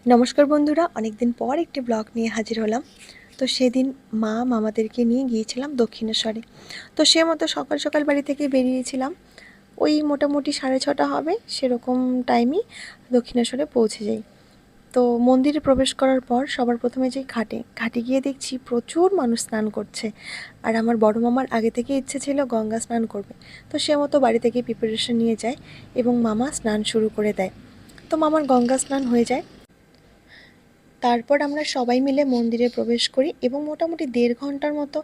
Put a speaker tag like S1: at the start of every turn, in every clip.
S1: নমস্কার বন্ধুরা, অনেকদিন পর একটি ব্লগ নিয়ে হাজির হলাম। তো সেদিন মামাদেরকে নিয়ে গিয়েছিলাম দক্ষিণেশ্বরে। তো সে মতো সকাল সকাল বাড়ি থেকে বেরিয়েছিলাম। ওই মোটামুটি 6:30 হবে, সেরকম টাইমই দক্ষিণেশ্বরে পৌঁছে যাই। তো মন্দিরে প্রবেশ করার পর সবার প্রথমে যাই ঘাটে। ঘাটে গিয়ে দেখছি প্রচুর মানুষ স্নান করছে। আর আমার বড় মামার আগে থেকে ইচ্ছে ছিল গঙ্গা স্নান করবে। তো সে মতো বাড়ি থেকে প্রিপারেশন নিয়ে যায় এবং মামা স্নান শুরু করে দেয়। তো মামার গঙ্গা স্নান হয়ে যায়। তারপর আমরা সবাই মিলে মন্দিরে প্রবেশ করি এবং মোটামুটি 1.5 ঘন্টার মতো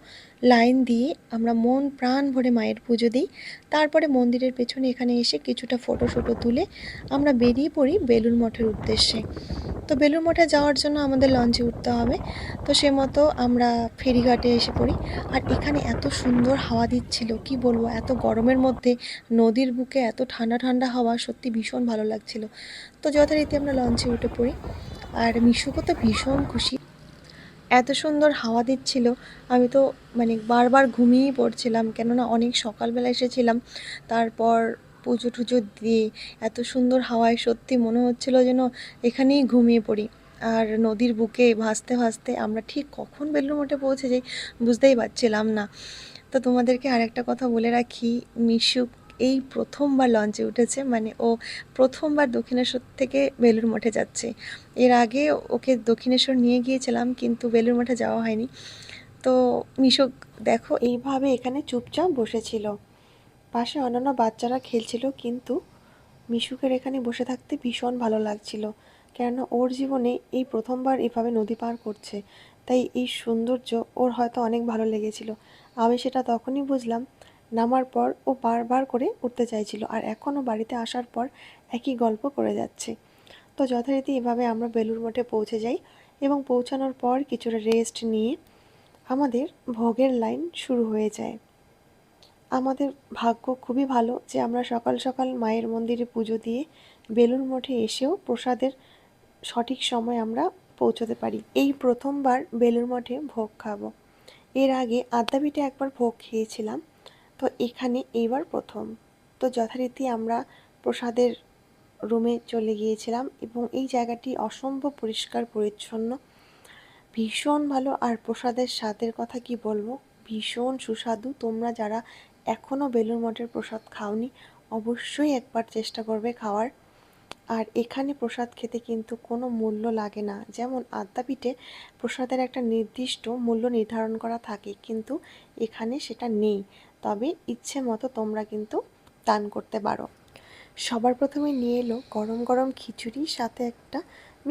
S1: লাইন দিয়ে আমরা মন প্রাণ ভরে মায়ের পুজো দিই। তারপরে মন্দিরের পেছনে এখানে এসে কিছুটা ফটো তুলে আমরা বেরিয়ে পড়ি বেলুড় মঠের উদ্দেশ্যে। তো বেলুড় মঠে যাওয়ার জন্য আমাদের লঞ্চে উঠতে হবে। তো সে মতো আমরা ফেরিঘাটে এসে পড়ি। আর এখানে এত সুন্দর হাওয়া দিচ্ছিল, কি বলবো, এত গরমের মধ্যে নদীর বুকে এত ঠান্ডা ঠান্ডা হাওয়া, সত্যি ভীষণ ভালো লাগছিল। তো যথারীতি আমরা লঞ্চে উঠে পড়ি। আর মিশুকও তো ভীষণ খুশি, এত সুন্দর হাওয়া দিচ্ছিল। আমি তো বারবার ঘুমিয়েই পড়ছিলাম, কেননা অনেক সকালবেলা এসেছিলাম। তারপর পুজো টুজো দিয়ে এত সুন্দর হাওয়ায় সত্যি মনে হচ্ছিল যেন এখানেই ঘুমিয়ে পড়ি। আর নদীর বুকে ভাসতে ভাসতে আমরা ঠিক কখন বেলুড় মঠে পৌঁছে যাই বুঝতেই পারছিলাম না। তো তোমাদেরকে আরেকটা কথা বলে রাখি, মিশুক এই প্রথমবার লঞ্চে উঠেছে, ও প্রথমবার দক্ষিণেশ্বর থেকে বেলুড় মঠে যাচ্ছে। এর আগে ওকে দক্ষিণেশ্বর নিয়ে গিয়েছিলাম, কিন্তু বেলুড় মঠে যাওয়া হয়নি। তো মিশুক দেখো এইভাবে এখানে চুপচাপ বসেছিল, পাশে অন্যান্য বাচ্চারা খেলছিল, কিন্তু মিশুকের এখানে বসে থাকতে ভীষণ ভালো লাগছিল, কেননা ওর জীবনে এই প্রথমবার এভাবে নদী পার করছে। তাই এই সৌন্দর্য ওর হয়তো অনেক ভালো লেগেছিল। আমি সেটা তখনই বুঝলাম, নামার পর ও বারবার করে উঠতে চাইছিল, আর এখনও বাড়িতে আসার পর একই গল্প করে যাচ্ছে। তো যথারীতি এভাবে আমরা বেলুড় মঠে পৌঁছে যাই এবং পৌঁছানোর পর কিছুটা রেস্ট নিয়ে আমাদের ভোগের লাইন শুরু হয়ে যায়। আমাদের ভাগ্য খুবই ভালো যে আমরা সকাল সকাল মায়ের মন্দিরে পুজো দিয়ে বেলুড় মঠে এসেও প্রসাদের সঠিক সময় আমরা পৌঁছতে পারি। এই প্রথমবার বেলুড় মঠে ভোগ খাবো। এর আগে আদ্যাপীঠে একবার ভোগ খেয়েছিলাম, তো এখানে এইবার প্রথম। তো যথারীতি আমরা প্রসাদের রুমে চলে গিয়েছিলাম এবং এই জায়গাটি অসম্ভব পরিষ্কার পরিচ্ছন্ন, ভীষণ ভালো। আর প্রসাদের স্বাদের কথা কি বলবো, ভীষণ সুস্বাদু। তোমরা যারা এখনও বেলুড় মঠের প্রসাদ খাওনি, অবশ্যই একবার চেষ্টা করবে খাওয়ার। আর এখানে প্রসাদ খেতে কিন্তু কোনো মূল্য লাগে না, যেমন আদ্যাপীঠে প্রসাদের একটা নির্দিষ্ট মূল্য নির্ধারণ করা থাকে, কিন্তু এখানে সেটা নেই। তবে ইচ্ছে মতো তোমরা কিন্তু দান করতে পারো। সবার প্রথমে নিয়ে এলো গরম গরম খিচুড়ি, সাথে একটা